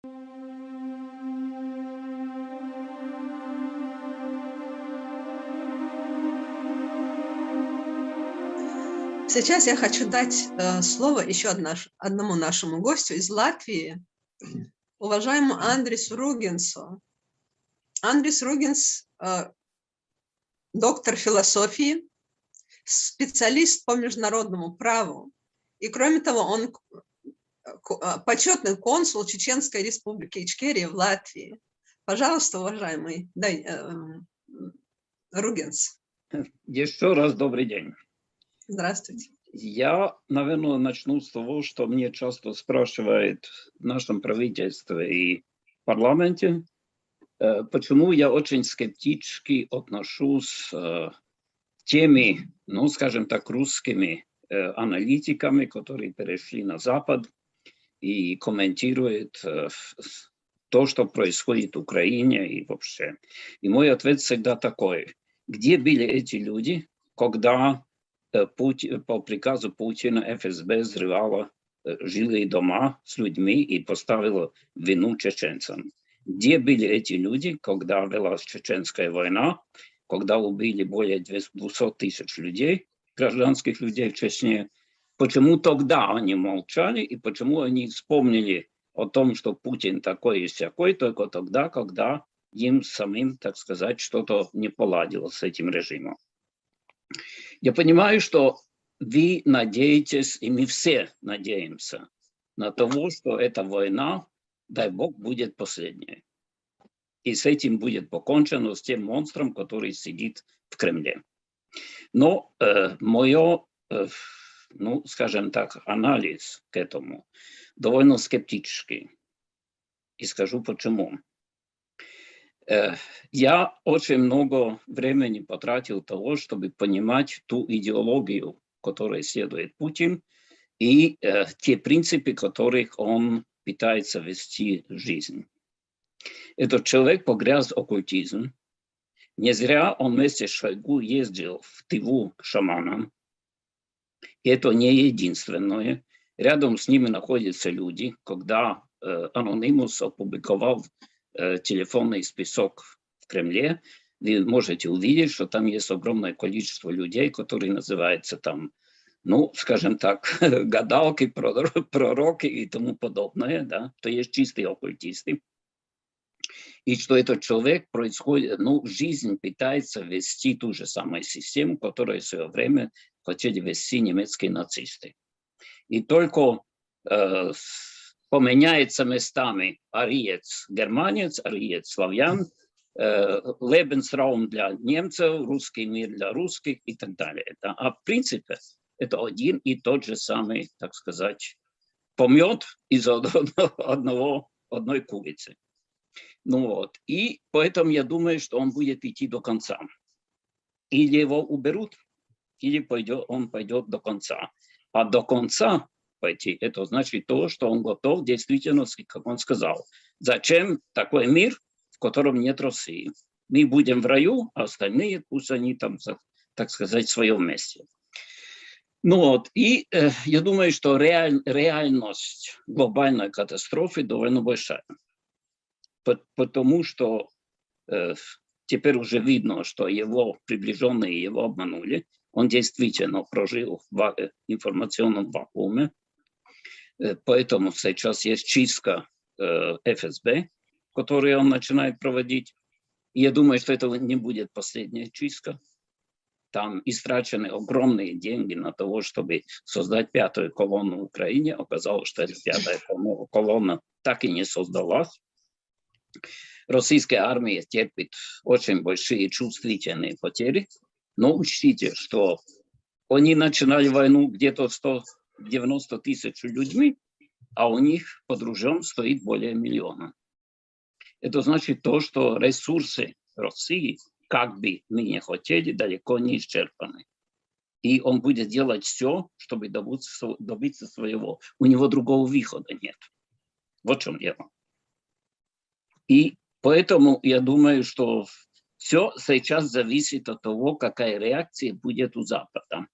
Сейчас я хочу дать слово еще одному нашему гостю из Латвии, уважаемому Андрису Ругенсу. Андрис Ругенс – доктор философии, специалист по международному праву. И кроме того, он почетный консул Чеченской республики Ичкерия в Латвии. Пожалуйста, уважаемый Ругенс. Еще раз добрый день. Здравствуйте. Я, наверное, начну с того, что мне часто спрашивают в нашем правительстве и парламенте, почему я очень скептически отношусь к теми, ну, скажем так, русскими аналитиками, которые перешли на Запад и комментируют то, что происходит в Украине и вообще. И мой ответ всегда такой: где были эти люди, когда по приказу Путина ФСБ взрывала жилые дома с людьми и поставила вину чеченцам? Где были эти люди, когда велась чеченская война, когда убили более 200 тысяч людей, гражданских людей в Чечне? Почему тогда они молчали и почему они вспомнили о том, что Путин такой и сякой, только тогда, когда им самим, так сказать, что-то не поладило с этим режимом? Я понимаю, что вы надеетесь, и мы все надеемся на то, что эта война, дай бог, будет последней. И с этим будет покончено, с тем монстром, который сидит в Кремле. Но мое, ну, скажем так, анализ к этому довольно скептический. И скажу почему. Я очень много времени потратил того, чтобы понимать ту идеологию, которой следует Путин, и те принципы, которых он пытается вести в жизнь. Этот человек погряз в оккультизм. Не зря он вместе с Шойгу ездил в Тыву к шаманам. И это не единственное. Рядом с ними находятся люди. Когда Анонимус опубликовал телефонный список в Кремле, вы можете увидеть, что там есть огромное количество людей, которые называются там, ну, скажем так, гадалки, пророки и тому подобное, да, то есть чистые оккультисты. И что этот человек происходит, ну, жизнь пытается вести ту же самую систему, которую в свое время хотели вести немецкие нацисты. И только поменяется местами ариец, германец, ариец, славян, Lebensraum для немцев, русский мир для русских и так далее. Да? А в принципе это один и тот же самый, так сказать, помет из одной курицы. Ну вот. И поэтому я думаю, что он будет идти до конца. Или его уберут, или он пойдет до конца. А до конца пойти, это значит то, что он готов действительно, как он сказал. Зачем такой мир, в котором нет России? Мы будем в раю, а остальные пусть они там, так сказать, в своем месте. Ну вот, и я думаю, что реальность глобальной катастрофы довольно большая. Потому что теперь уже видно, что его приближенные его обманули. Он действительно прожил в информационном вакууме. Поэтому сейчас есть чистка ФСБ, которую он начинает проводить. И я думаю, что это не будет последняя чистка. Там истрачены огромные деньги на то, чтобы создать пятую колонну в Украине. Оказалось, что эта пятая колонна так и не создалась. Российская армия терпит очень большие чувствительные потери. Но учтите, что они начинали войну где-то 190 тысяч людьми, а у них под ружьем стоит более миллиона. Это значит то, что ресурсы России, как бы мы не хотели, далеко не исчерпаны. И он будет делать все, чтобы добиться своего. У него другого выхода нет. Вот в чем дело. И поэтому я думаю, что все сейчас зависит от того, какая реакция будет у Запада.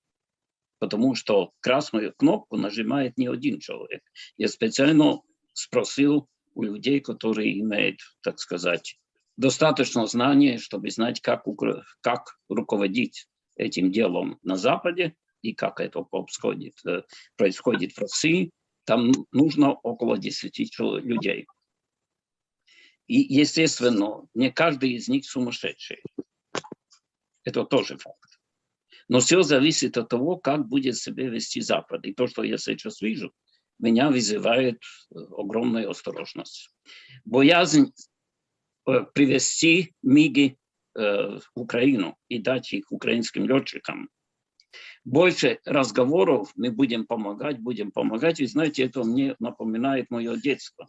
Потому что красную кнопку нажимает не один человек. Я специально спросил у людей, которые имеют, так сказать, достаточно знаний, чтобы знать, как руководить этим делом на Западе и как это происходит в России. Там нужно около 10 людей. И, естественно, не каждый из них сумасшедший. Это тоже факт. Но все зависит от того, как будет себя вести Запад. И то, что я сейчас вижу, меня вызывает огромную осторожность. Боязнь привести МИГи в Украину и дать их украинским летчикам. Больше разговоров, мы будем помогать. И знаете, это мне напоминает мое детство.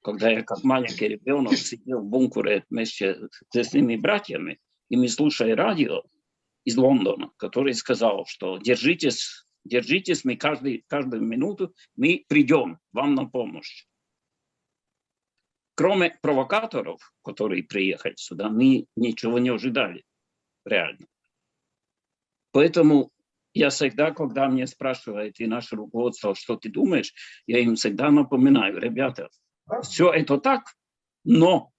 Когда я как маленький ребенок сидел в бункере вместе с своими братьями, и мы слушали радио из Лондона, который сказал, что держитесь, мы каждую минуту, мы придем вам на помощь. Кроме провокаторов, которые приехали сюда, мы ничего не ожидали, реально. Поэтому я всегда, когда мне спрашивают и наше руководство, что ты думаешь, я им всегда напоминаю, ребята, все это так, но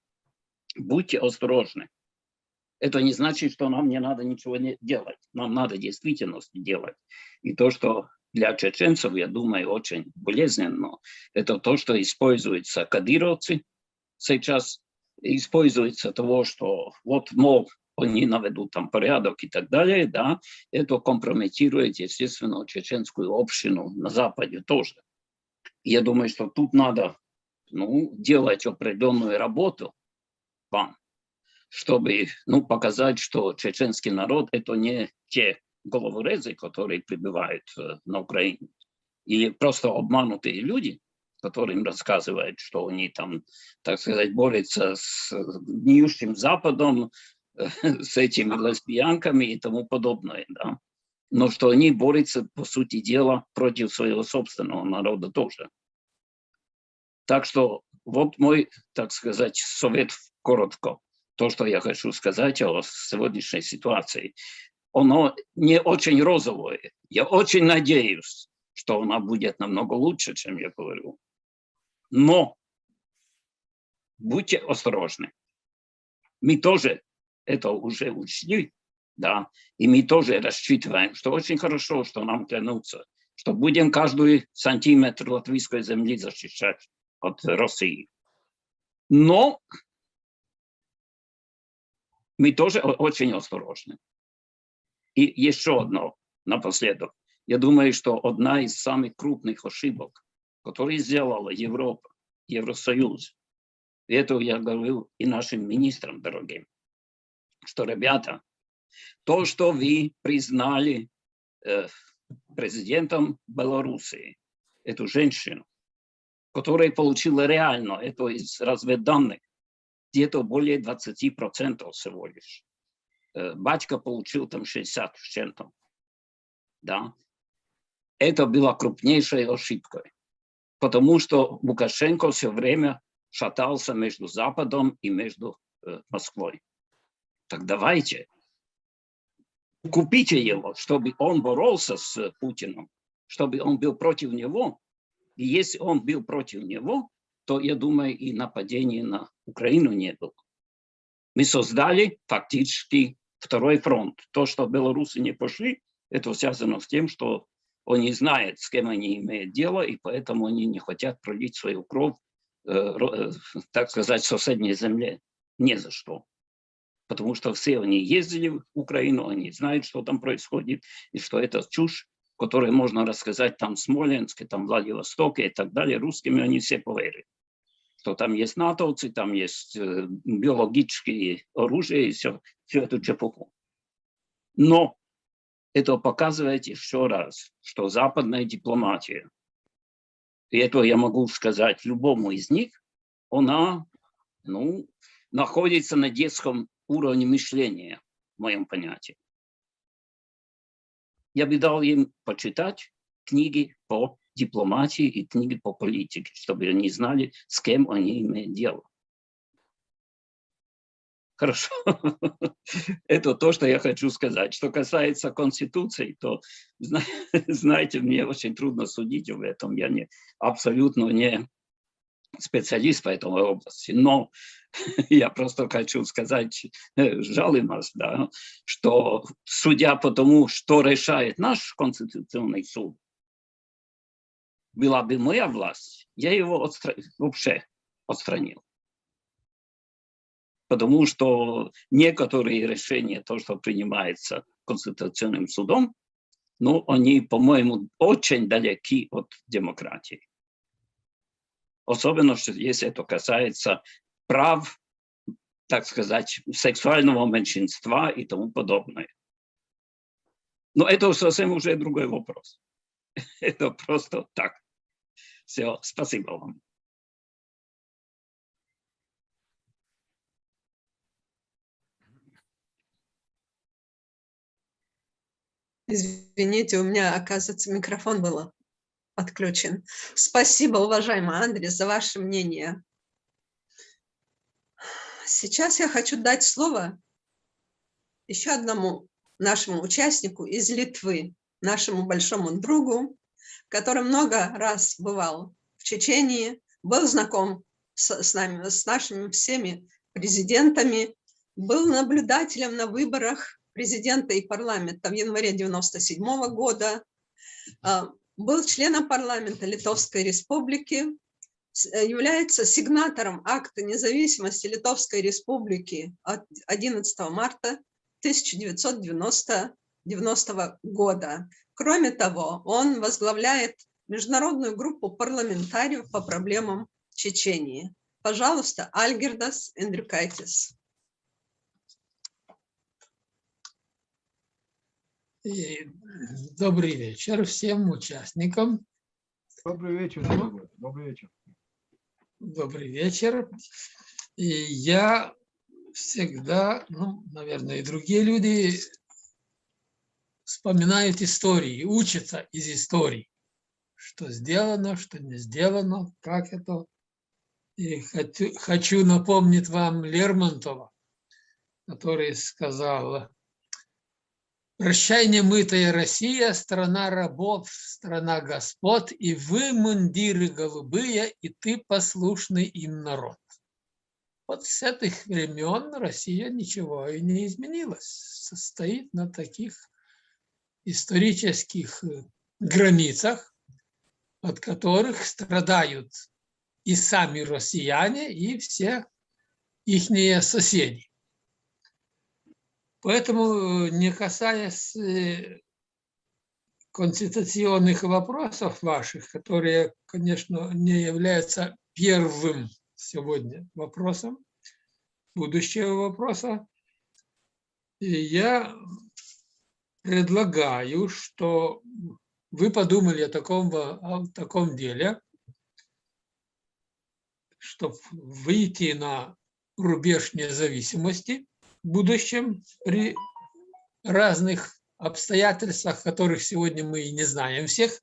будьте осторожны. Это не значит, что нам не надо ничего не делать. Нам надо действительно делать. И то, что для чеченцев, я думаю, очень болезненно, это то, что используются кадыровцы сейчас, используется того, что вот, мол, они наведут там порядок и так далее, да, это компрометирует, естественно, чеченскую общину на Западе тоже. И я думаю, что тут надо делать определенную работу вам, чтобы показать, что чеченский народ – это не те головорезы, которые прибывают на Украину, или просто обманутые люди, которым рассказывают, что они там, так сказать, борются с гниющим Западом, с этими лесбиянками и тому подобное, да. Но что они борются, по сути дела, против своего собственного народа тоже. Так что вот мой, так сказать, совет коротко. То, что я хочу сказать о сегодняшней ситуации. Оно не очень розовое. Я очень надеюсь, что она будет намного лучше, чем я говорю. Но будьте осторожны. Мы тоже это уже учли, да, и мы тоже рассчитываем, что очень хорошо, что нам клянутся, что будем каждый сантиметр латвийской земли защищать от России. Но мы тоже очень осторожны. И еще одно напоследок. Я думаю, что одна из самых крупных ошибок, которые сделала Европа, Евросоюз, и это я говорю и нашим министрам дорогим, что, ребята, то, что вы признали президентом Белоруссии, эту женщину, которая получила реально, это из разведданных, где-то более 20% всего лишь. Батька получил там 60 с чем-то. Да. Это была крупнейшей ошибкой, потому что Лукашенко все время шатался между Западом и между Москвой. Так давайте, купите его, чтобы он боролся с Путиным, чтобы он был против него. И если он был против него, то, я думаю, и нападения на Украину не было. Мы создали фактически второй фронт. То, что белорусы не пошли, это связано с тем, что они знают, с кем они имеют дело, и поэтому они не хотят пролить свою кровь, так сказать, в соседней земле. Ни за что. Потому что все они ездили в Украину, они знают, что там происходит, и что это чушь, которую можно рассказать там в Смоленске, там в Владивостоке и так далее. Русскими они все поверят. Что там есть натовцы, там есть биологические оружия и все эту чепуху. Но это показывает еще раз, что западная дипломатия, и это я могу сказать любому из них, она находится на детском уровне мышления, в моем понятии. Я бы дал им почитать книги по дипломатии и книги по политике, чтобы они знали, с кем они имеют дело. Хорошо. Это то, что я хочу сказать. Что касается Конституции, то, знаете, мне очень трудно судить об этом. Я абсолютно не специалист по этой области, но я просто хочу сказать, жалуем нас, да, что судя по тому, что решает наш Конституционный суд, была бы моя власть, я его вообще отстранил. Потому что некоторые решения, то, что принимается Конституционным судом, ну, они, по-моему, очень далеки от демократии. Особенно, если это касается прав, так сказать, сексуального меньшинства и тому подобное. Но это совсем уже другой вопрос. Это просто так. Все, спасибо вам. Извините, у меня, оказывается, микрофон был отключен. Спасибо, уважаемый Андрей, за ваше мнение. Сейчас я хочу дать слово еще одному нашему участнику из Литвы, нашему большому другу, который много раз бывал в Чечении, был знаком с нами, с нашими всеми президентами, был наблюдателем на выборах президента и парламента в январе 1997 года, был членом парламента Литовской Республики, является сигнатором акта независимости Литовской Республики от 11 марта 1990 года. Кроме того, он возглавляет международную группу парламентариев по проблемам Чечении. Пожалуйста, Альгирдас Эндрюкайтис. Добрый вечер всем участникам. Добрый вечер. Добрый вечер. Добрый вечер. И я всегда, ну, наверное, и другие люди вспоминают истории, учатся из историй, что сделано, что не сделано, как это. И хочу напомнить вам Лермонтова, который сказал: «Прощай, немытая Россия, страна рабов, страна господ, и вы, мундиры голубые, и ты, послушный им народ». Вот с этих времен Россия ничего и не изменилась. Состоит на таких исторических границах, от которых страдают и сами россияне, и все ихние соседи. Поэтому, не касаясь конституционных вопросов ваших, которые, конечно, не являются первым сегодня вопросом, будущего вопроса, я предлагаю, что вы подумали о таком деле, чтобы выйти на рубеж независимости в будущем при разных обстоятельствах, которых сегодня мы и не знаем всех,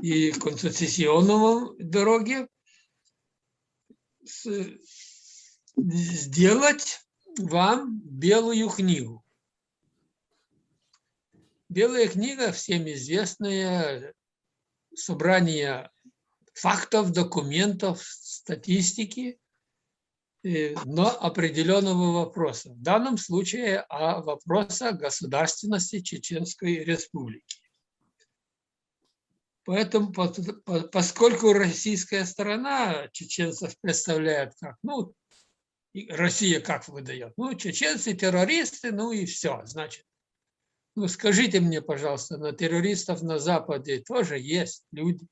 и конституционной дороге, сделать вам белую книгу. Белая книга, всем известное собрание фактов, документов, статистики, но определенного вопроса. В данном случае о вопросе государственности Чеченской Республики. Поэтому, поскольку российская сторона чеченцев представляет как, ну, Россия как выдает, ну, чеченцы террористы, ну и все, значит. Ну, скажите мне, пожалуйста, на террористов на Западе тоже есть люди.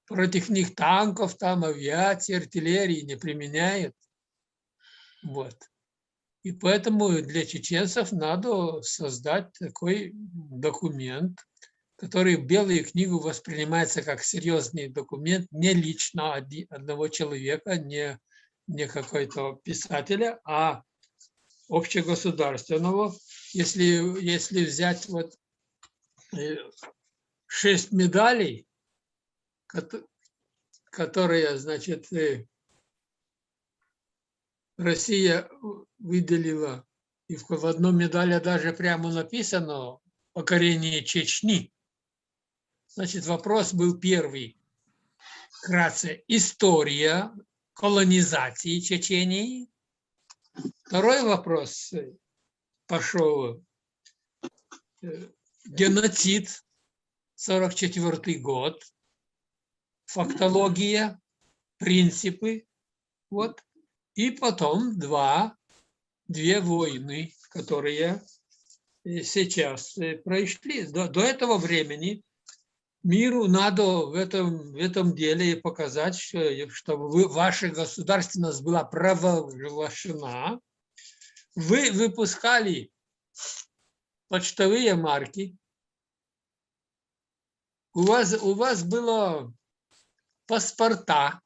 Против них танков, там, авиации, артиллерии не применяют. Вот. И поэтому для чеченцев надо создать такой документ, который в Белую книгу воспринимается как серьезный документ, не лично одного человека, не какой-то писателя, а общегосударственного. Если взять вот 6 медалей, которые, значит, Россия выделила, и в одной медали даже прямо написано «Покорение Чечни». Значит, вопрос был первый. вкратце история колонизации Чечении. Второй вопрос пошел. Геноцид, 1944 год, фактология, принципы. Вот. И потом две войны, которые сейчас прошли. До этого времени миру надо в этом деле показать, что ваша государственность была провозглашена. Вы выпускали почтовые марки. У вас было паспорта.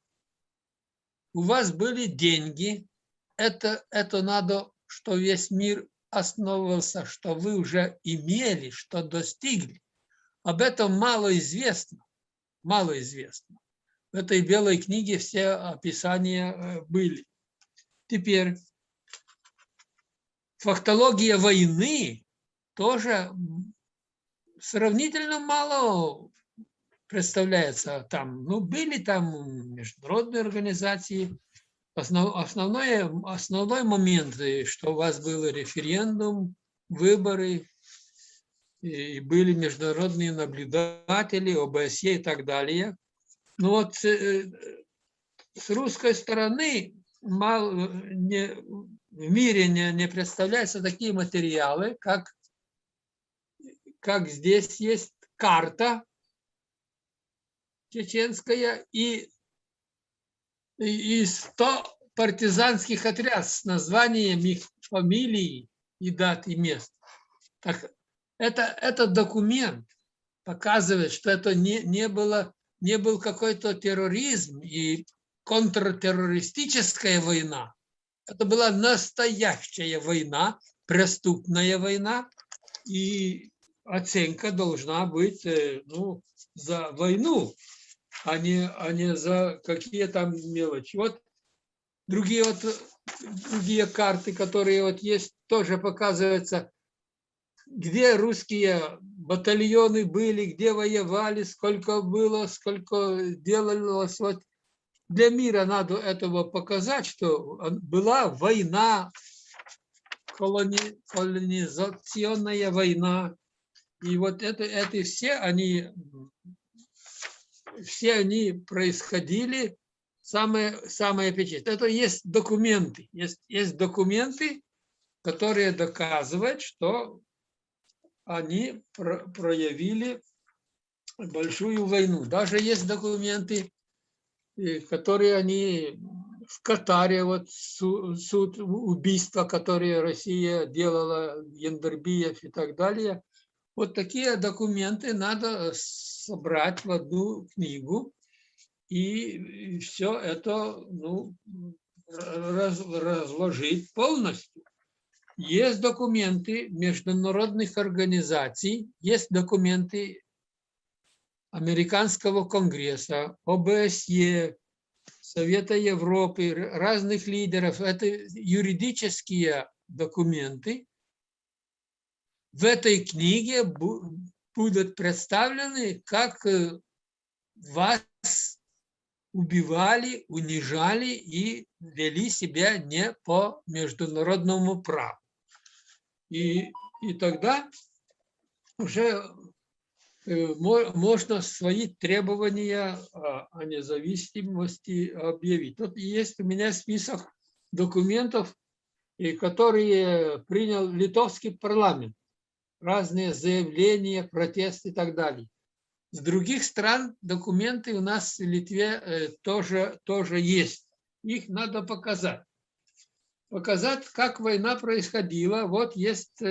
У вас были деньги. Это надо, что весь мир основывался, что вы уже имели, что достигли. Об этом мало известно. Мало известно. В этой белой книге все описания были. Теперь фактология войны тоже сравнительно мало представляется там. Ну, были там международные организации. Основной момент, что у вас был референдум, выборы, и были международные наблюдатели, ОБСЕ и так далее. Но вот с русской стороны в мире не представляются такие материалы, как здесь есть карта чеченская и 100 партизанских отрядов с названиями их фамилий и дат и мест. Так, этот документ показывает, что это не был какой-то терроризм и контртеррористическая война. Это была настоящая война, преступная война, и оценка должна быть за войну, а не за какие там мелочи. Вот другие карты, которые вот есть, тоже показываются, где русские батальоны были, где воевали, сколько было, сколько делалось. Вот для мира надо этого показать, что была война, колонизационная война. И вот это все они происходили, самое печальное. Это есть документы. Есть документы, которые доказывают, что они проявили большую войну. Даже есть документы, которые они в Катаре, вот суд убийства, которые Россия делала, Яндарбиев и так далее. Вот такие документы надо собрать в одну книгу и все это разложить полностью. Есть документы международных организаций, есть документы Американского конгресса, ОБСЕ, Совета Европы, разных лидеров. Это юридические документы. В этой книге будут представлены, как вас убивали, унижали и вели себя не по международному праву. И тогда уже можно свои требования о независимости объявить. Тут есть у меня список документов, которые принял литовский парламент. Разные заявления, протесты и так далее. С других стран документы у нас в Литве тоже есть. Их надо показать. Показать, как война происходила. Вот есть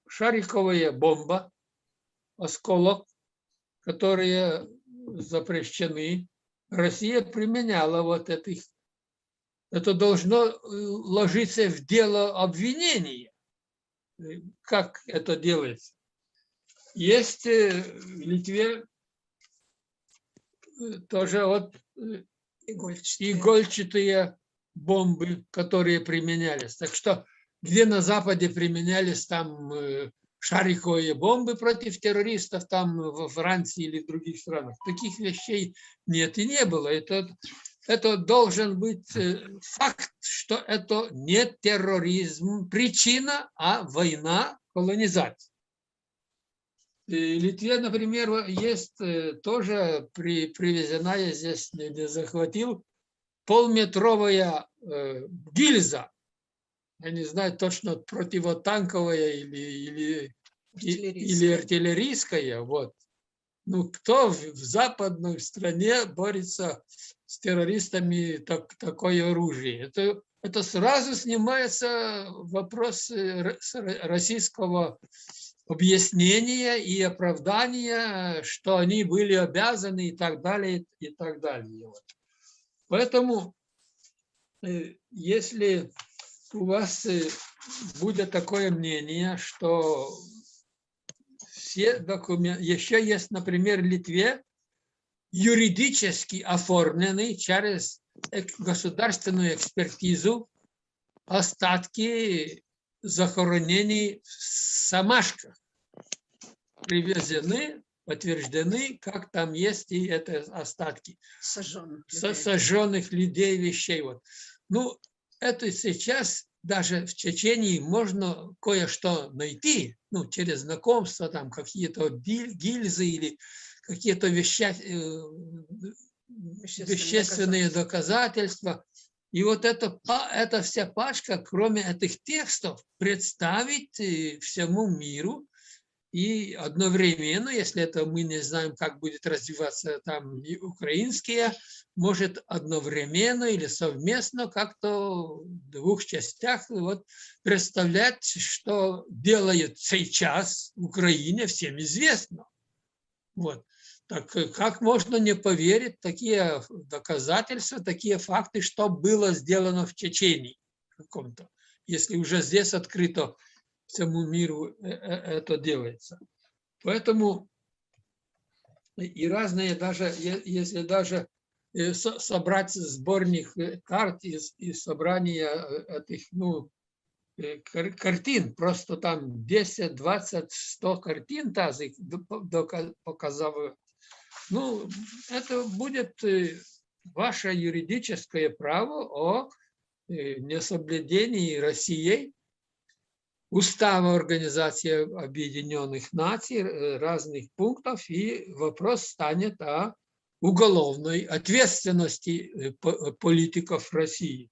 шариковая бомба, осколок, которые запрещены. Россия применяла вот этих. Это должно ложиться в дело обвинения. Как это делается? Есть в Литве тоже вот игольчатые бомбы, которые применялись. Так что где на Западе применялись там шариковые бомбы против террористов там во Франции или в других странах. Таких вещей нет и не было. Это должен быть факт, что это не терроризм, причина, а война, колонизация. В Литве, например, есть тоже привезена, я здесь не захватил, полметровая гильза. Я не знаю точно, противотанковая или артиллерийская. Вот. Ну, кто в западной стране борется с террористами такое оружие? Это сразу снимается вопрос российского объяснения и оправдания, что они были обязаны и так далее, и так далее. Вот. Поэтому, если у вас будет такое мнение, что все документы, еще есть, например, в Литве юридически оформленный через государственную экспертизу остатки захоронений в Самашках. Привезены, подтверждены, как там есть и это остатки сожженных людей, вещей. Вот. Ну, это сейчас даже в Чечении можно кое-что найти, ну, через знакомство, там какие-то гильзы или какие-то вещественные доказательства. И вот эта вся пачка, кроме этих текстов, представить всему миру. И одновременно, если это мы не знаем, как будет развиваться там и украинские, может одновременно или совместно как-то в двух частях вот, представлять, что делает сейчас в Украине, всем известно. Вот. Так как можно не поверить такие доказательства, такие факты, что было сделано в Чечении каком-то, если уже здесь открыто всему миру это делается. Поэтому и разные, даже если даже собрать сборник карт и собрание этих, ну, картин, просто там 10, 20, 100 картин тазик показывают. Ну, это будет ваше юридическое право о несоблюдении Россией Устава Организации Объединенных Наций, разных пунктов, и вопрос станет о уголовной ответственности политиков России.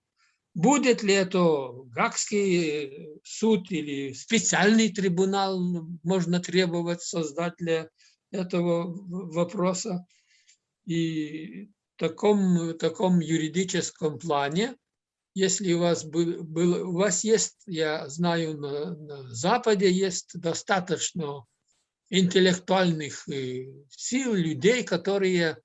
Будет ли это Гаагский суд или специальный трибунал можно требовать создать для этого вопроса? И в таком юридическом плане, если у вас есть, я знаю, на Западе есть достаточно интеллектуальных сил, людей, которые,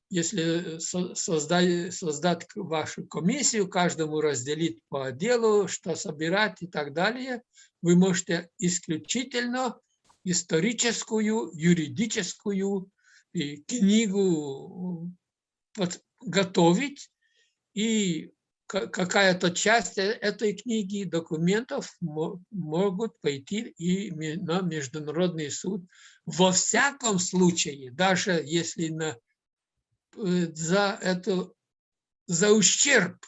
если создать вашу комиссию, каждому разделить по отделу, что собирать и так далее, вы можете исключительно историческую, юридическую книгу подготовить, и какая-то часть этой книги, документов могут пойти и на Международный суд. Во всяком случае, даже если за ущерб,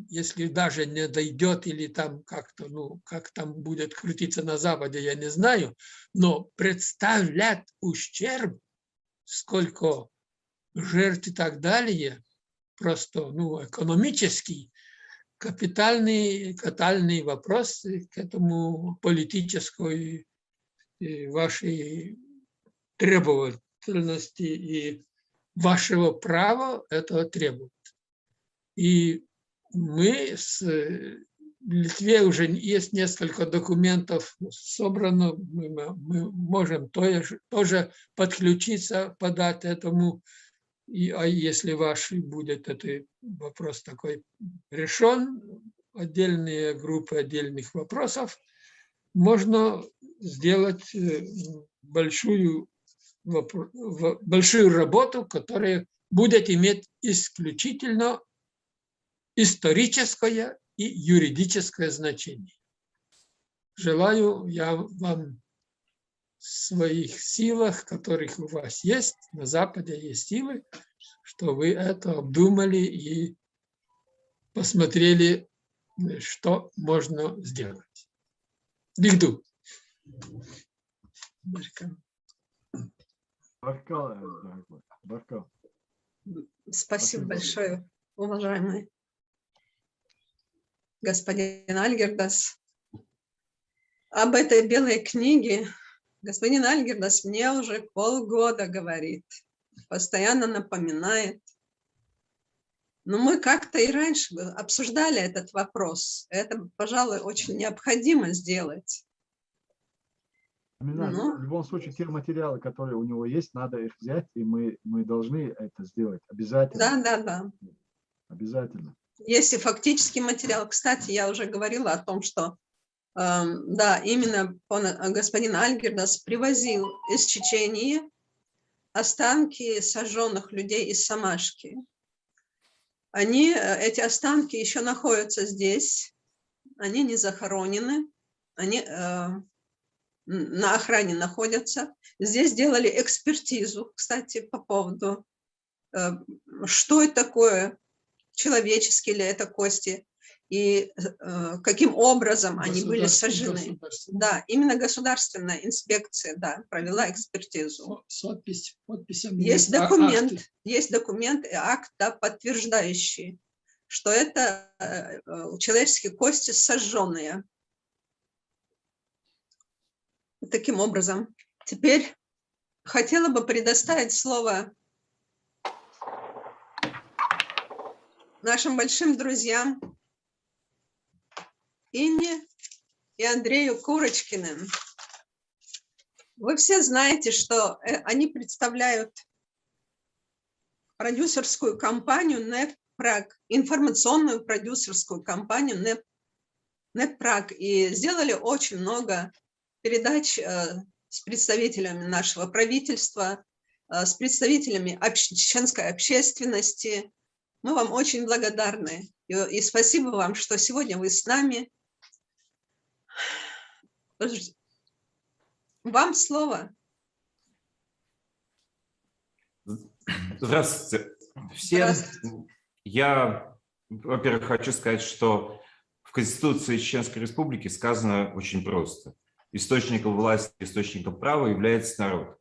если даже не дойдет или там как-то, ну, как там будет крутиться на Западе, я не знаю, но представлять ущерб, сколько жертв и так далее, просто, ну, экономический, капитальный вопрос к этому политической вашей требовательности и вашего права этого требует. И мы в Литве уже есть несколько документов собрано, мы можем тоже подключиться, подать этому. А если ваш будет этот вопрос такой решен, отдельные группы отдельных вопросов, можно сделать большую работу, которая будет иметь исключительно историческое и юридическое значение. желаю я вам в своих силах, которых у вас есть, на Западе есть силы, что вы это обдумали и посмотрели, что можно сделать. Бигду. Баркал, дорогой, баркал. Спасибо Спасибо. большое, уважаемый господин Альгердас. Об этой белой книге господин Альгердас мне уже полгода говорит, постоянно напоминает. Но мы как-то и раньше обсуждали этот вопрос. Это, пожалуй, очень необходимо сделать. В любом случае, те материалы, которые у него есть, надо их взять, и мы должны это сделать. Обязательно. Да. Обязательно. Есть и фактический материал. Кстати, я уже говорила о том, что да, именно господин Альгердас привозил из Чечении останки сожженных людей из Самашки. Эти останки еще находятся здесь, они не захоронены, они на охране находятся. Здесь делали экспертизу, кстати, по поводу, что это такое, человеческие ли это кости, и каким образом они были сожжены. Да, именно государственная инспекция, да, провела экспертизу. Подписями Есть документ и акт, да, подтверждающий, что это человеческие кости сожженные. Таким образом, теперь хотела бы предоставить слово нашим большим друзьям Инне и Андрею Курочкиным. Вы все знаете, что они представляют продюсерскую компанию NEPPRAG, информационную продюсерскую компанию NEPPRAG, и сделали очень много передач с представителями нашего правительства, с представителями чеченской общественности. Мы вам очень благодарны. И спасибо вам, что сегодня вы с нами. Вам слово. Здравствуйте всем. Здравствуйте. Я, во-первых, хочу сказать, что в Конституции Чеченской Республики сказано очень просто. Источником власти, источником права является народ.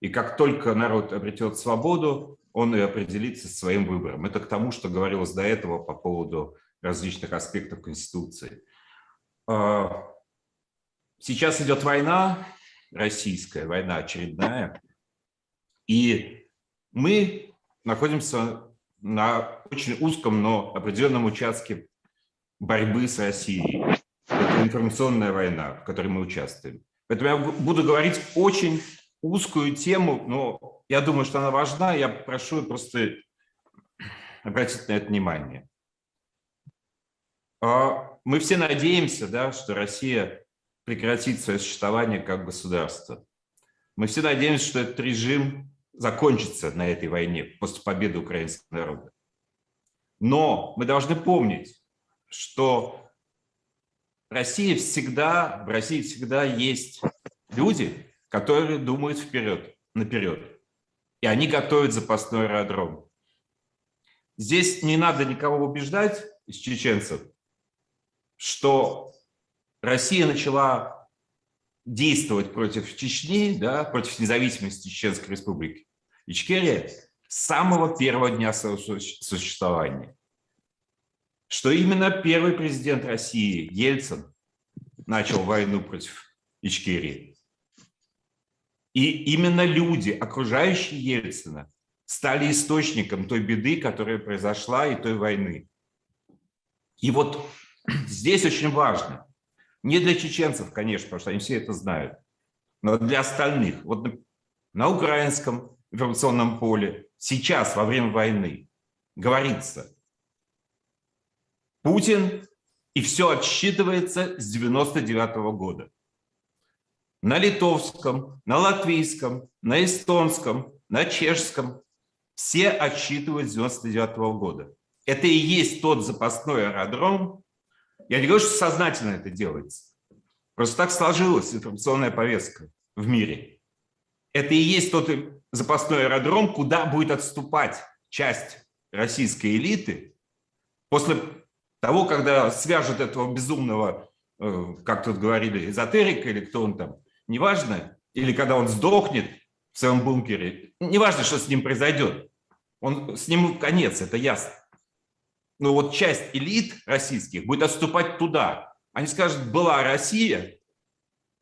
И как только народ обретет свободу, он и определится со своим выбором. Это к тому, что говорилось до этого по поводу различных аспектов Конституции. Сейчас идет война, российская война очередная, и мы находимся на очень узком, но определенном участке борьбы с Россией. Это информационная война, в которой мы участвуем. Поэтому я буду говорить очень узкую тему, но я думаю, что она важна. Я прошу просто обратить на это внимание. Мы все надеемся, да, что Россия прекратит свое существование как государство. Мы все надеемся, что этот режим закончится на этой войне после победы украинского народа. Но мы должны помнить, что в России всегда есть люди, которые думают наперед. И они готовят запасной аэродром. Здесь не надо никого убеждать из чеченцев, что Россия начала действовать против Чечни, да, против независимости Чеченской Республики Ичкерия с самого первого дня своего существования. Что именно первый президент России Ельцин начал войну против Ичкерии. И именно люди, окружающие Ельцина, стали источником той беды, которая произошла, и той войны. И вот здесь очень важно, не для чеченцев, конечно, потому что они все это знают, но для остальных. Вот на украинском информационном поле сейчас, во время войны, говорится: Путин, и все отсчитывается с 1999 года. На литовском, на латвийском, на эстонском, на чешском все отсчитывают с 1999 года. Это и есть тот запасной аэродром. Я не говорю, что сознательно это делается. Просто так сложилась информационная повестка в мире. Это и есть тот запасной аэродром, куда будет отступать часть российской элиты после того, когда свяжут этого безумного, как тут говорили, эзотерика или кто он там, неважно, или когда он сдохнет в своем бункере, неважно, что с ним произойдет, с ним конец, это ясно. Но вот часть элит российских будет отступать туда. Они скажут, была Россия,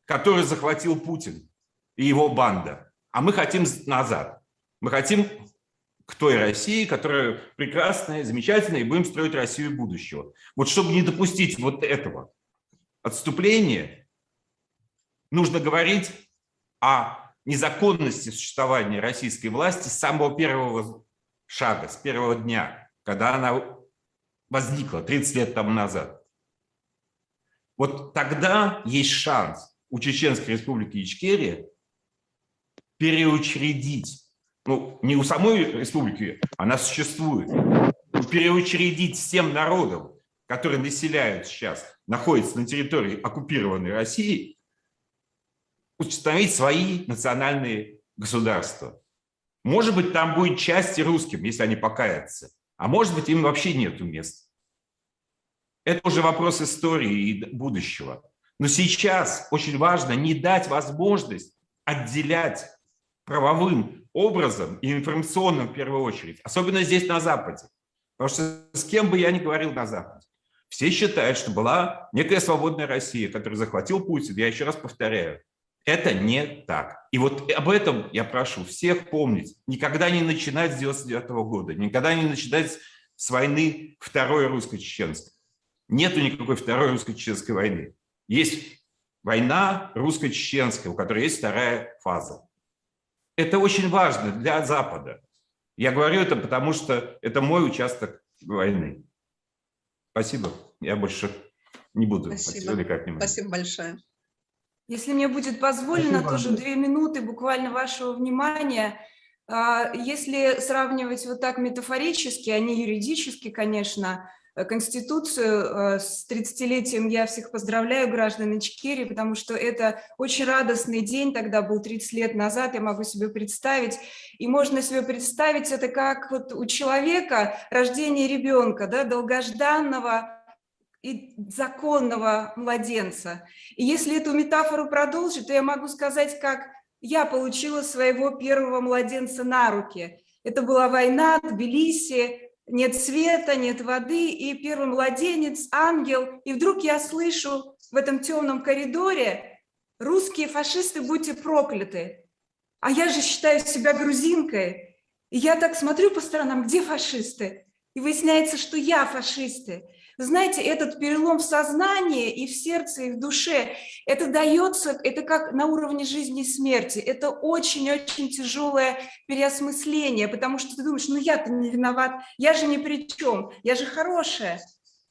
которую захватил Путин и его банда, а мы хотим назад. Мы хотим к той России, которая прекрасная, замечательная, и будем строить Россию будущего. Вот чтобы не допустить вот этого отступления, нужно говорить о незаконности существования российской власти с самого первого шага, с первого дня, когда она возникла 30 лет тому назад. Вот тогда есть шанс у Чеченской республики Ичкерия переучредить, ну, не у самой республики, она существует, переучредить всем народам, которые населяют сейчас, находятся на территории оккупированной России, установить свои национальные государства. Может быть, там будет часть русским, если они покаятся, а может быть, им вообще нету места. Это уже вопрос истории и будущего. Но сейчас очень важно не дать возможность отделять правовым образом и информационным в первую очередь, особенно здесь на Западе. Потому что с кем бы я ни говорил на Западе, все считают, что была некая свободная Россия, которую захватил Путин. Я еще раз повторяю, это не так. И вот об этом я прошу всех помнить. Никогда не начинать с 1999 года, никогда не начинать с войны Второй русско-чеченской. Нету никакой Второй русско-чеченской войны. Есть война русско-чеченская, у которой есть вторая фаза. Это очень важно для Запада. Я говорю это, потому что это мой участок войны. Спасибо. Я больше не буду отвлекать внимание. Спасибо большое. Если мне будет позволено, Спасибо. тоже 2 минуты буквально вашего внимания. Если сравнивать вот так метафорически, а не юридически, конечно, Конституцию с 30-летием, я всех поздравляю, граждан Ичкерии, потому что это очень радостный день, тогда был 30 лет назад, я могу себе представить. И можно себе представить это как вот у человека рождение ребенка, да, долгожданного и законного младенца. И если эту метафору продолжить, то я могу сказать, как я получила своего первого младенца на руки. Это была война, Тбилиси, нет света, нет воды, и первый младенец, ангел. И вдруг я слышу в этом темном коридоре: русские фашисты, будьте прокляты. А я же считаю себя грузинкой. И я так смотрю по сторонам, где фашисты? И выясняется, что я фашисты. Вы знаете, этот перелом в сознании и в сердце, и в душе, это дается, это как на уровне жизни и смерти. Это очень-очень тяжелое переосмысление, потому что ты думаешь, ну я-то не виноват, я же ни при чем, я же хорошая.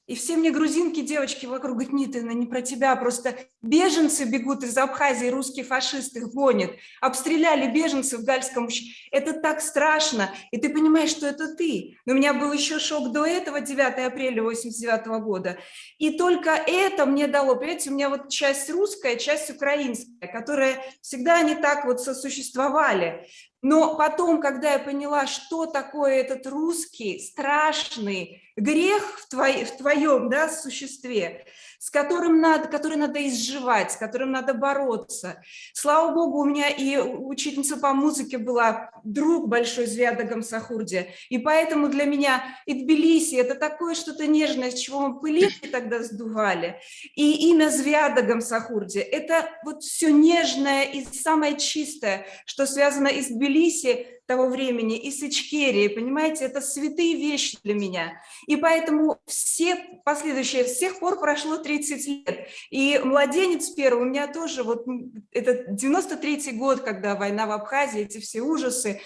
И все мне грузинки, девочки вокруг говорят: нет, это не про тебя, просто беженцы бегут из Абхазии, русские фашисты их гонят, обстреляли беженцев в Гальском ущелье. Это так страшно, и ты понимаешь, что это ты. Но у меня был еще шок до этого, 9 апреля 1989 года. И только это мне дало, понимаете, у меня вот часть русская, часть украинская, которые всегда они так вот сосуществовали. Но потом, когда я поняла, что такое этот русский страшный грех в твоем, да, существе, с которым который надо изживать, с которым надо бороться. Слава Богу, у меня и учительница по музыке была, друг большой Звиада Гамсахурди, и поэтому для меня и Тбилиси – это такое что-то нежное, с чего мы пылинки тогда сдували. И имя Звиада Гамсахурди – это вот все нежное и самое чистое, что связано и с Тбилиси того времени, и с Ичкерией, понимаете, это святые вещи для меня. И поэтому все последующие, с тех пор прошло 30 лет. И младенец первый у меня тоже, вот это 93-й год, когда война в Абхазии, эти все ужасы.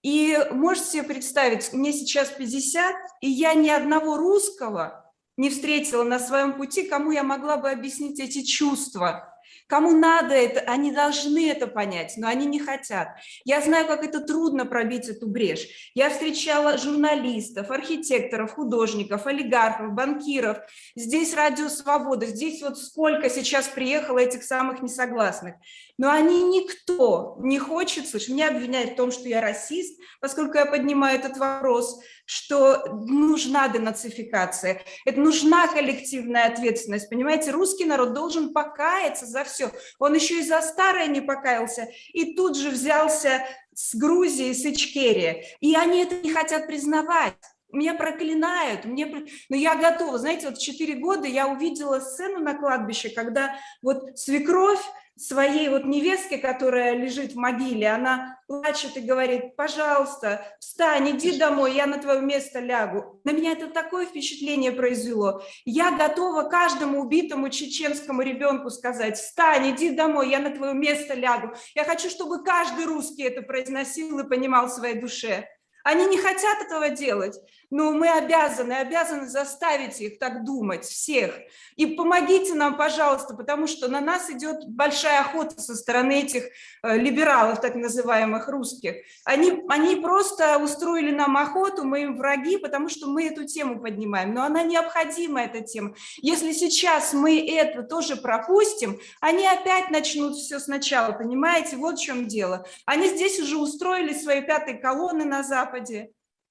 И можете себе представить, мне сейчас 50, и я ни одного русского не встретила на своем пути, кому я могла бы объяснить эти чувства. Кому надо это, они должны это понять, но они не хотят. Я знаю, как это трудно пробить эту брешь. Я встречала журналистов, архитекторов, художников, олигархов, банкиров. Здесь Радио Свобода, здесь вот сколько сейчас приехало этих самых несогласных. Но они никто не хочет слышать. Меня обвиняют в том, что я расист, поскольку я поднимаю этот вопрос, что нужна денацификация, это нужна коллективная ответственность. Понимаете, русский народ должен покаяться за все. Он еще и за старое не покаялся, и тут же взялся с Грузии, с Ичкерии. И они это не хотят признавать. Меня проклинают, но я готова. Знаете, вот в 4 года я увидела сцену на кладбище, когда вот свекровь своей вот невестке, которая лежит в могиле, она плачет и говорит: пожалуйста, встань, иди домой, я на твое место лягу. На меня это такое впечатление произвело. Я готова каждому убитому чеченскому ребенку сказать: встань, иди домой, я на твое место лягу. Я хочу, чтобы каждый русский это произносил и понимал в своей душе. Они не хотят этого делать, но мы обязаны заставить их так думать, всех. И помогите нам, пожалуйста, потому что на нас идет большая охота со стороны этих либералов, так называемых русских. Они просто устроили нам охоту, мы им враги, потому что мы эту тему поднимаем. Но она необходима, эта тема. Если сейчас мы это тоже пропустим, они опять начнут все сначала, понимаете? Вот в чем дело. Они здесь уже устроили свои 5-й колонны на Западе.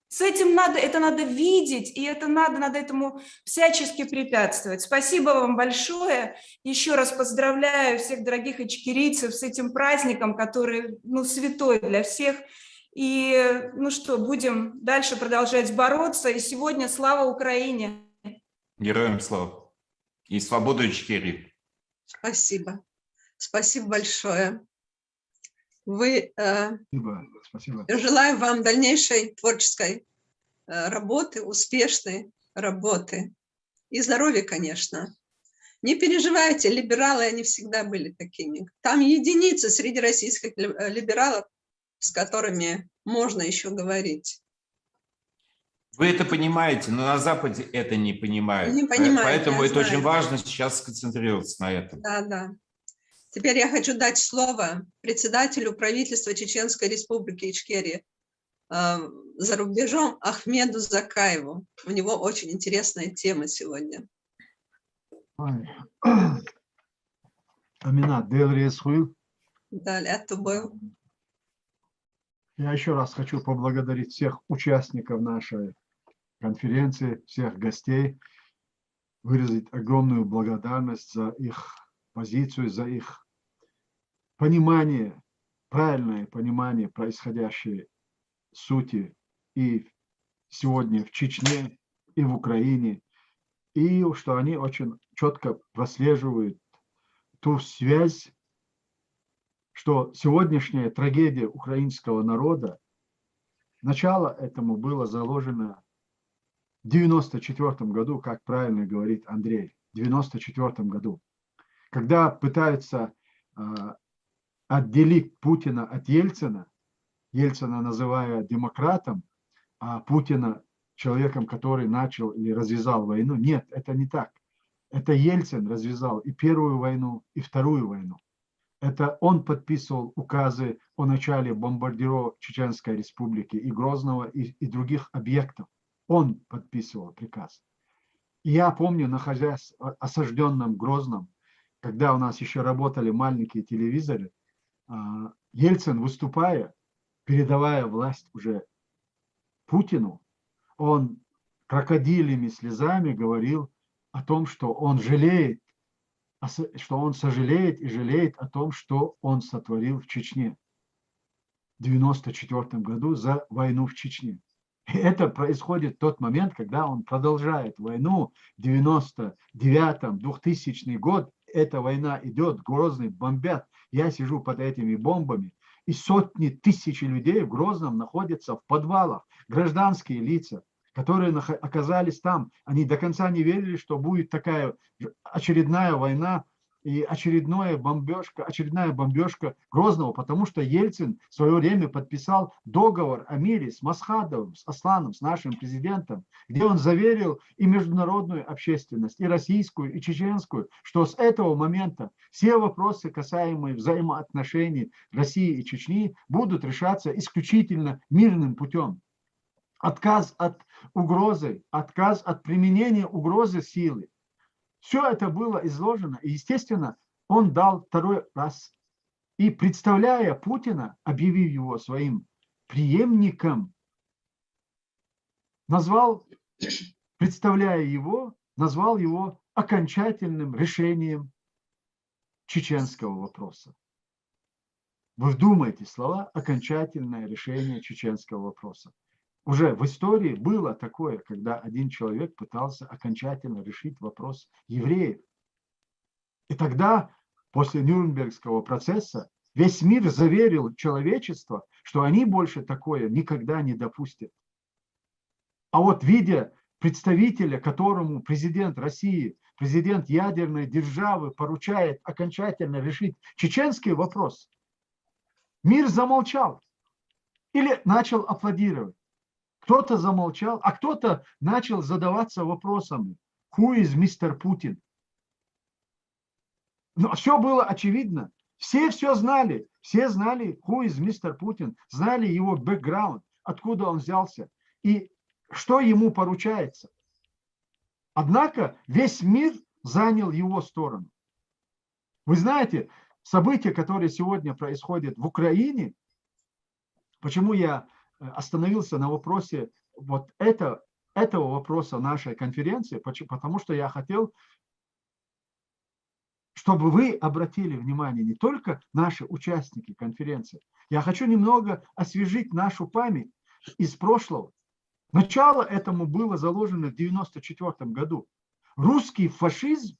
С этим надо видеть, и это надо этому всячески препятствовать. Спасибо вам большое. Еще раз поздравляю всех дорогих ичкерийцев с этим праздником, который, святой для всех. И, будем дальше продолжать бороться. И сегодня слава Украине. Героям слава. И свободу Ичкерии. Спасибо. Спасибо большое. Спасибо. Желаю вам дальнейшей творческой работы, успешной работы и здоровья, конечно. Не переживайте, либералы, они всегда были такими. Там единицы среди российских либералов, с которыми можно еще говорить. Вы это понимаете, но на Западе это не понимают. Не понимают, поэтому это очень важно сейчас сконцентрироваться на этом. Да. Теперь я хочу дать слово председателю правительства Чеченской Республики Ичкерия за рубежом Ахмеду Закаеву. У него очень интересная тема сегодня. Амина, Да, это был. Я еще раз хочу поблагодарить всех участников нашей конференции, всех гостей, выразить огромную благодарность за их позицию, за их понимание, правильное понимание происходящей сути и сегодня в Чечне, и в Украине, и что они очень четко прослеживают ту связь, что сегодняшняя трагедия украинского народа, начало этому было заложено в 1994 году, как правильно говорит Андрей, в 1994 году, когда пытаются отделить Путина от Ельцина, Ельцина называя демократом, а Путина человеком, который начал или развязал войну. Нет, это не так. Это Ельцин развязал и Первую войну, и Вторую войну. Это он подписывал указы о начале бомбардировок Чеченской Республики и Грозного, и других объектов. Он подписывал приказ. И я помню, находясь в осажденном Грозном, когда у нас еще работали маленькие телевизоры, Ельцин, выступая, передавая власть уже Путину, он крокодильями слезами говорил о том, что он жалеет, что он сожалеет и жалеет о том, что он сотворил в Чечне в 1994 году за войну в Чечне. И это происходит в тот момент, когда он продолжает войну в 1999, 2000 год. Эта война идет, Грозный бомбят. Я сижу под этими бомбами, и сотни тысяч людей в Грозном находятся в подвалах. Гражданские лица, которые оказались там, они до конца не верили, что будет такая очередная война и очередная бомбежка Грозного, потому что Ельцин в свое время подписал договор о мире с Масхадовым, с Асланом, с нашим президентом, где он заверил и международную общественность, и российскую, и чеченскую, что с этого момента все вопросы, касаемые взаимоотношений России и Чечни, будут решаться исключительно мирным путем. Отказ от угрозы, отказ от применения угрозы силы. Все это было изложено, и, естественно, он дал второй раз. И представляя Путина, объявив его своим преемником, представляя его, назвал его окончательным решением чеченского вопроса. Вы вдумайте слова «окончательное решение чеченского вопроса». Уже в истории было такое, когда один человек пытался окончательно решить вопрос евреев. И тогда, после Нюрнбергского процесса, весь мир заверил человечество, что они больше такое никогда не допустят. А вот видя представителя, которому президент России, президент ядерной державы поручает окончательно решить чеченский вопрос, мир замолчал или начал аплодировать. Кто-то замолчал, а кто-то начал задаваться вопросами. Who is Mr. Putin? Но все было очевидно. Все знали. Все знали, who is Mr. Putin. Знали его бэкграунд, откуда он взялся и что ему поручается. Однако весь мир занял его сторону. Вы знаете, события, которые сегодня происходят в Украине, почему я остановился на вопросе вот этого вопроса нашей конференции, потому что я хотел, чтобы вы обратили внимание, не только наши участники конференции. Я хочу немного освежить нашу память из прошлого. Начало этому было заложено в 1994 году. Русский фашизм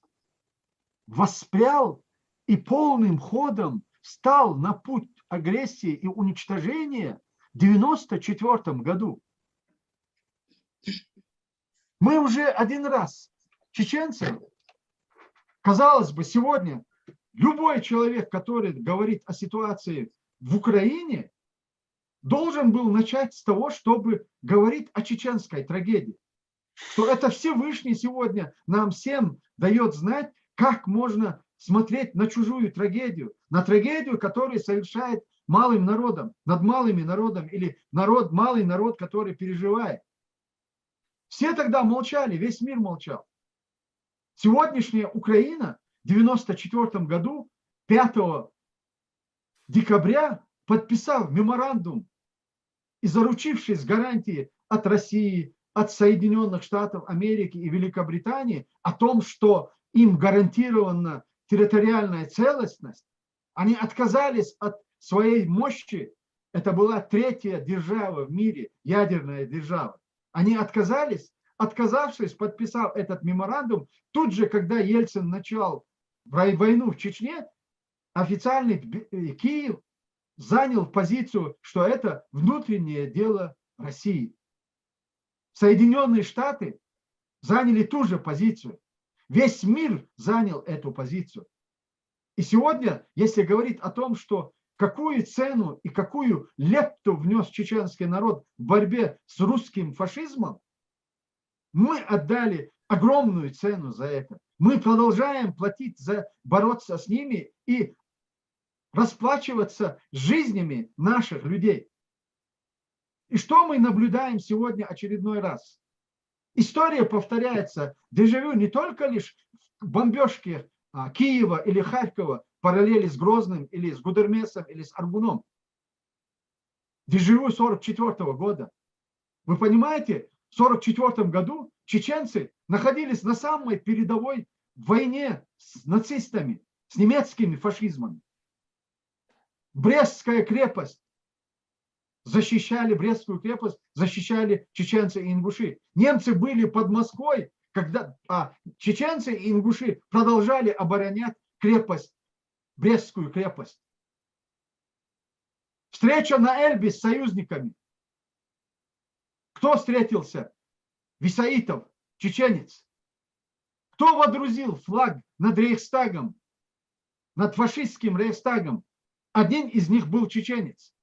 воспрял и полным ходом стал на путь агрессии и уничтожения в 1994 году. Мы уже один раз, чеченцы, казалось бы, сегодня любой человек, который говорит о ситуации в Украине, должен был начать с того, чтобы говорить о чеченской трагедии. Что это Всевышний сегодня нам всем дает знать, как можно смотреть на чужую трагедию, на трагедию, которую совершает малым народом, над малыми народом или малый народ, который переживает. Все тогда молчали, весь мир молчал. Сегодняшняя Украина в 1994 году, 5 декабря, подписав меморандум и заручившись гарантией от России, от Соединенных Штатов Америки и Великобритании о том, что им гарантирована территориальная целостность, они отказались от своей мощи. Это была третья держава в мире, ядерная держава. Они отказавшись, подписав этот меморандум, тут же, когда Ельцин начал войну в Чечне, официальный Киев занял позицию, что это внутреннее дело России. Соединенные Штаты заняли ту же позицию. Весь мир занял эту позицию. И сегодня, если говорить о том, что какую цену и какую лепту внес чеченский народ в борьбе с русским фашизмом, мы отдали огромную цену за это. Мы продолжаем платить бороться с ними и расплачиваться жизнями наших людей. И что мы наблюдаем сегодня очередной раз? История повторяется, дежавю не только лишь в бомбежке Киева или Харькова, параллели с Грозным или с Гудермесом или с Аргуном. Дежавю 1944 года. Вы понимаете, в 1944 году чеченцы находились на самой передовой войне с нацистами, с немецкими фашизмами. Брестская крепость. Брестскую крепость защищали чеченцы и ингуши. Немцы были под Москвой, а чеченцы и ингуши продолжали оборонять крепость, Брестскую крепость. Встреча на Эльбе с союзниками. Кто встретился? Висаитов, чеченец. Кто водрузил флаг над Рейхстагом? над фашистским Рейхстагом. Один из них был чеченец.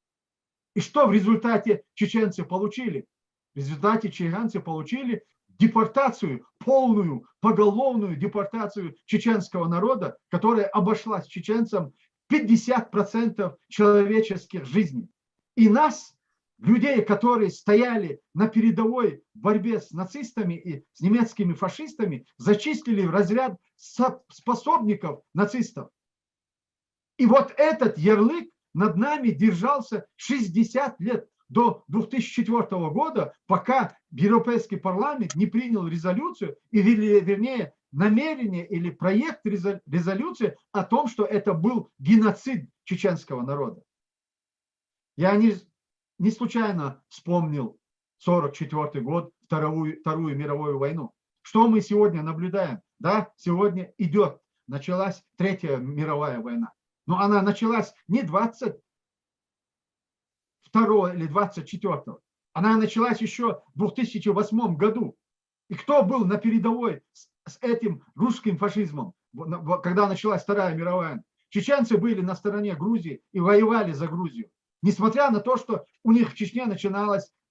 И что в результате чеченцы получили? В результате чеченцы получили депортацию, полную, поголовную депортацию чеченского народа, которая обошлась чеченцам 50% человеческих жизней. И нас, людей, которые стояли на передовой борьбе с нацистами и с немецкими фашистами, зачислили в разряд способников нацистов. И вот этот ярлык над нами держался 60 лет, до 2004 года, пока Европейский парламент не принял резолюцию, вернее, намерение или проект резолюции о том, что это был геноцид чеченского народа. Я не случайно вспомнил 1944 год, Вторую мировую войну. Что мы сегодня наблюдаем? Да, сегодня началась Третья мировая война. Но она началась не 22 или 24. Она началась еще в 2008 году. И кто был на передовой с этим русским фашизмом, когда началась Вторая мировая? Чеченцы были на стороне Грузии и воевали за Грузию. Несмотря на то, что у них в Чечне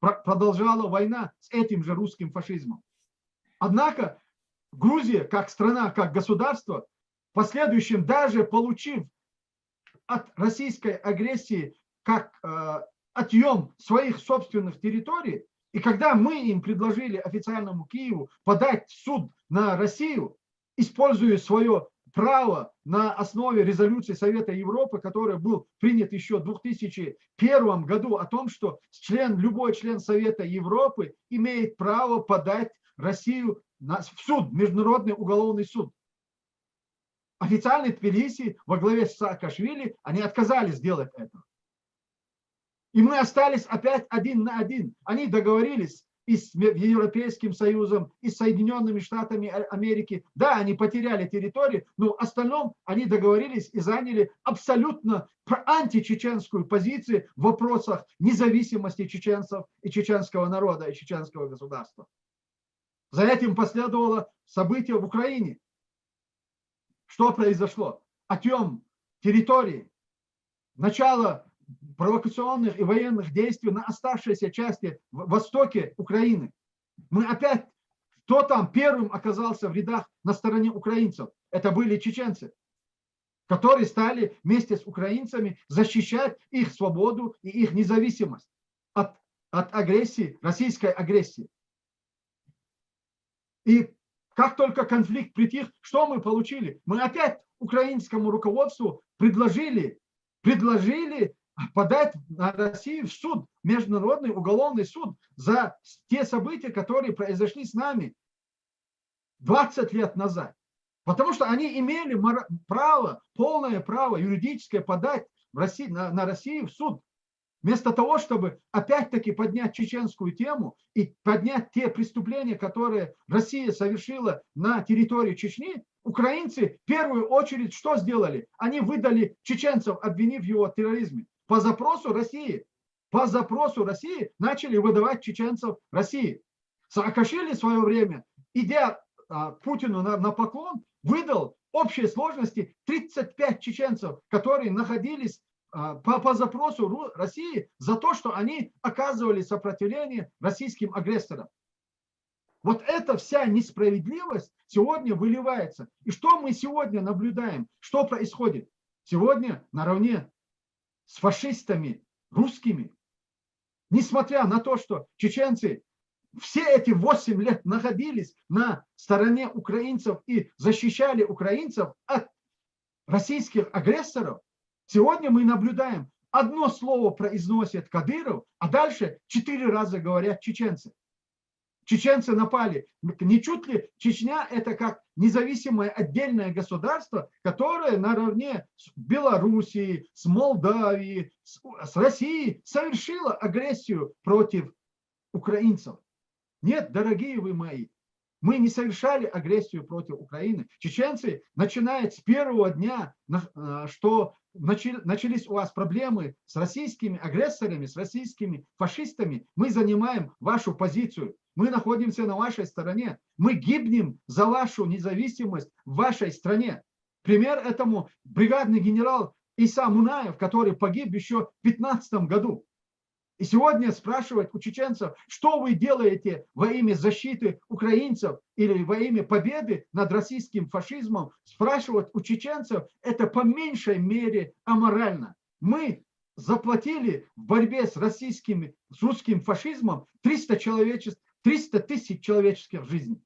продолжала война с этим же русским фашизмом. Однако Грузия, как страна, как государство, в последующем, даже получив от российской агрессии как отъем своих собственных территорий, и когда мы им предложили официальному Киеву подать в суд на Россию, используя свое право на основе резолюции Совета Европы, который был принят еще в 2001 году, о том, что любой член Совета Европы имеет право подать Россию в суд, Международный уголовный суд. Официальный Тбилиси во главе с Саакашвили, они отказались сделать это. И мы остались опять один на один. Они договорились и с Европейским Союзом, и с Соединенными Штатами Америки. Да, они потеряли территорию, но в остальном они договорились и заняли абсолютно античеченскую позицию в вопросах независимости чеченцев и чеченского народа, и чеченского государства. За этим последовало событие в Украине. Что произошло? Отъем территории, начало провокационных и военных действий на оставшейся части в востоке Украины. Мы опять, кто там первым оказался в рядах на стороне украинцев? Это были чеченцы, которые стали вместе с украинцами защищать их свободу и их независимость от агрессии, российской агрессии. И как только конфликт притих, что мы получили? Мы опять украинскому руководству предложили подать на Россию в суд, Международный уголовный суд, за те события, которые произошли с нами 20 лет назад. Потому что они имели право, полное право юридическое подать на Россию в суд. Вместо того, чтобы опять-таки поднять чеченскую тему и поднять те преступления, которые Россия совершила на территории Чечни, украинцы в первую очередь что сделали? Они выдали чеченцев, обвинив его в терроризме. По запросу России начали выдавать чеченцев России. Саакашвили в свое время, идя Путину на поклон, выдал в общей сложности 35 чеченцев, которые находились по запросу России за то, что они оказывали сопротивление российским агрессорам. Вот эта вся несправедливость сегодня выливается. И что мы сегодня наблюдаем? Что происходит? Сегодня наравне с фашистами русскими, несмотря на то, что чеченцы все эти 8 лет находились на стороне украинцев и защищали украинцев от российских агрессоров, сегодня мы наблюдаем, одно слово произносит Кадыров, а дальше 4 раза говорят чеченцы. Чеченцы напали. Не чуть ли Чечня это как независимое отдельное государство, которое наравне с Белоруссией, с Молдавией, с Россией совершило агрессию против украинцев. Нет, дорогие вы мои, мы не совершали агрессию против Украины. Чеченцы, начиная с первого дня, что начались у вас проблемы с российскими агрессорами, с российскими фашистами, мы занимаем вашу позицию. Мы находимся на вашей стороне. Мы гибнем за вашу независимость в вашей стране. Пример этому бригадный генерал Иса Мунаев, который погиб еще в 2015 году. И сегодня спрашивать у чеченцев, что вы делаете во имя защиты украинцев или во имя победы над российским фашизмом, спрашивать у чеченцев, это по меньшей мере аморально. Мы заплатили в борьбе с русским фашизмом 300 тысяч человеческих жизней.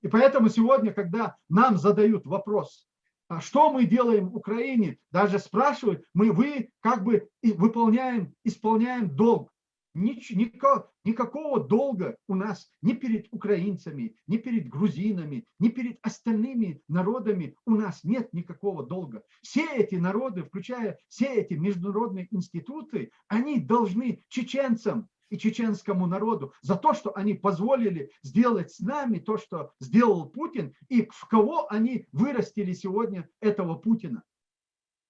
И поэтому сегодня, когда нам задают вопрос, а что мы делаем в Украине, даже спрашивают, вы как бы исполняем долг. Никакого долга у нас ни перед украинцами, ни перед грузинами, ни перед остальными народами у нас нет никакого долга. Все эти народы, включая все эти международные институты, они должны чеченцам и чеченскому народу за то, что они позволили сделать с нами то, что сделал Путин, и в кого они вырастили сегодня этого Путина.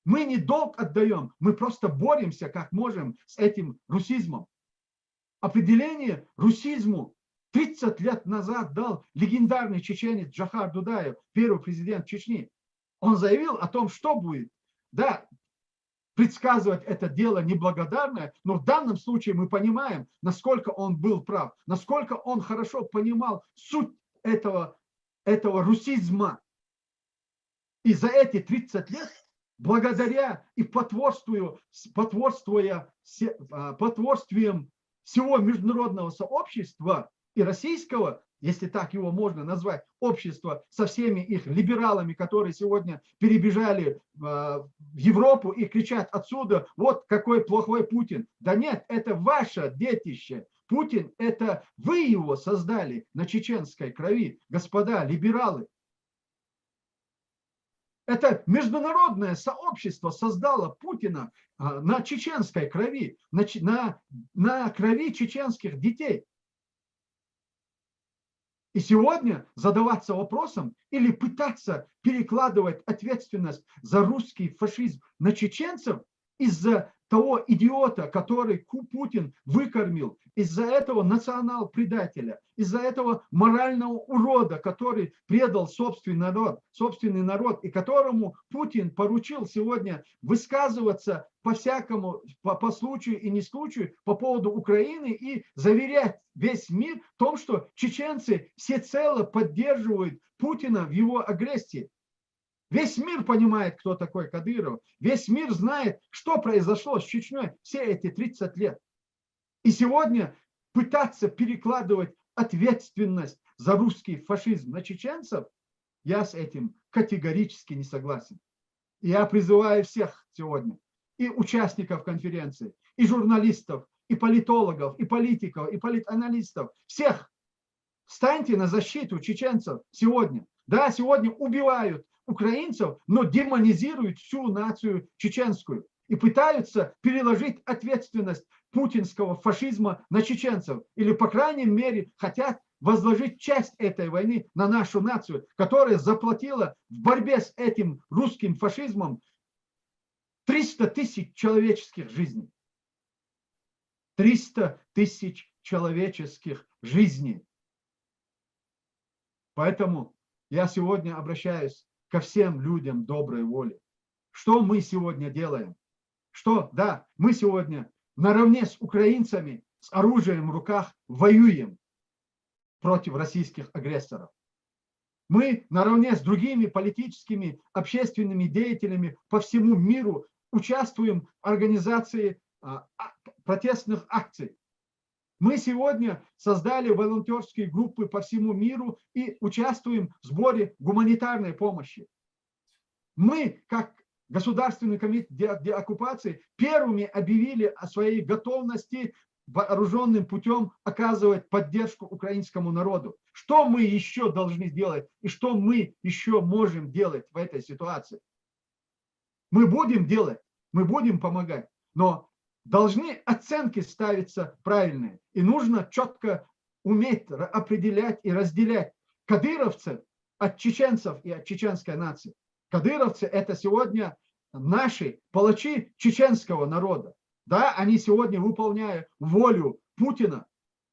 Мы не долг отдаем, мы просто боремся как можем с этим русизмом. Определение русизму 30 лет назад дал легендарный чеченец Джохар Дудаев, первый президент Чечни. Он заявил о том, что будет. Да, предсказывать это дело неблагодарное, но в данном случае мы понимаем, насколько он был прав, насколько он хорошо понимал суть этого русизма. И за эти 30 лет, благодаря и потворствуем всего международного сообщества и российского, если так его можно назвать, общества со всеми их либералами, которые сегодня перебежали в Европу и кричат отсюда, вот какой плохой Путин. Да нет, это ваше детище. Путин, это вы его создали на чеченской крови, господа либералы. Это международное сообщество создало Путина на чеченской крови, на крови чеченских детей. И сегодня задаваться вопросом или пытаться перекладывать ответственность за русский фашизм на чеченцев из-за того идиота, который Путин выкормил, из-за этого национал-предателя, из-за этого морального урода, который предал собственный народ, и которому Путин поручил сегодня высказываться по-всякому, по случаю и не случаю по поводу Украины и заверять весь мир в том, что чеченцы всецело поддерживают Путина в его агрессии. Весь мир понимает, кто такой Кадыров. Весь мир знает, что произошло с Чечней все эти 30 лет. И сегодня пытаться перекладывать ответственность за русский фашизм на чеченцев, я с этим категорически не согласен. Я призываю всех сегодня, и участников конференции, и журналистов, и политологов, и политиков, и политаналистов, всех, встаньте на защиту чеченцев сегодня. Да, сегодня убивают украинцев, но демонизируют всю нацию чеченскую и пытаются переложить ответственность путинского фашизма на чеченцев. Или, по крайней мере, хотят возложить часть этой войны на нашу нацию, которая заплатила в борьбе с этим русским фашизмом 300 тысяч человеческих жизней. 300 тысяч человеческих жизней. Поэтому я сегодня обращаюсь ко всем людям доброй воли. Что мы сегодня делаем? Что, да, мы сегодня наравне с украинцами с оружием в руках воюем против российских агрессоров. Мы наравне с другими политическими, общественными деятелями по всему миру участвуем в организации протестных акций. Мы сегодня создали волонтерские группы по всему миру и участвуем в сборе гуманитарной помощи. Мы, как Государственный комитет деоккупации, первыми объявили о своей готовности вооруженным путем оказывать поддержку украинскому народу. Что мы еще должны сделать и что мы еще можем делать в этой ситуации? Мы будем делать, мы будем помогать, но должны оценки ставиться правильные. И нужно четко уметь определять и разделять кадыровцев от чеченцев и от чеченской нации. Кадыровцы – это сегодня наши палачи чеченского народа. Да, они сегодня, выполняя волю Путина,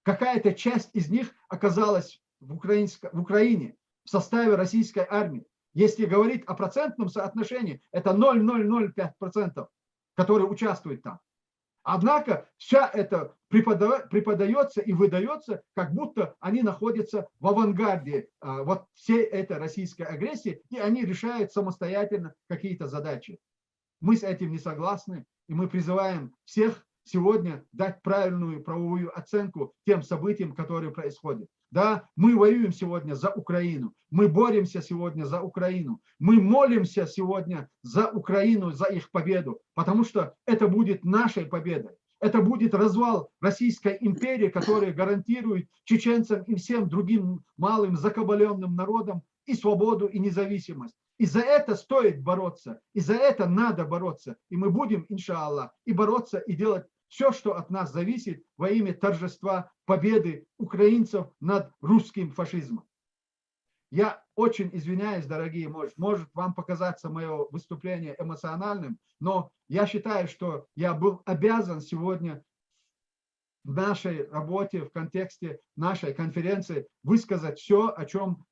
какая-то часть из них оказалась в Украине, в составе российской армии. Если говорить о процентном соотношении, это 0,005%, которые участвуют там. Однако вся это преподается и выдается, как будто они находятся в авангарде вот всей этой российской агрессии, и они решают самостоятельно какие-то задачи. Мы с этим не согласны, и мы призываем всех сегодня дать правильную правовую оценку тем событиям, которые происходят. Да, мы воюем сегодня за Украину, мы боремся сегодня за Украину, мы молимся сегодня за Украину, за их победу, потому что это будет нашей победой. Это будет развал Российской империи, которая гарантирует чеченцам и всем другим малым закабаленным народам и свободу, и независимость. И за это стоит бороться, и за это надо бороться. И мы будем, иншаллах, и бороться, и делать все, что от нас зависит во имя торжества победы украинцев над русским фашизмом. Я очень извиняюсь, дорогие, может вам показаться мое выступление эмоциональным, но я считаю, что я был обязан сегодня в нашей работе, в контексте нашей конференции высказать все, о чем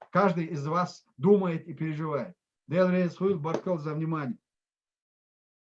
каждый из вас думает и переживает. Баркал за внимание.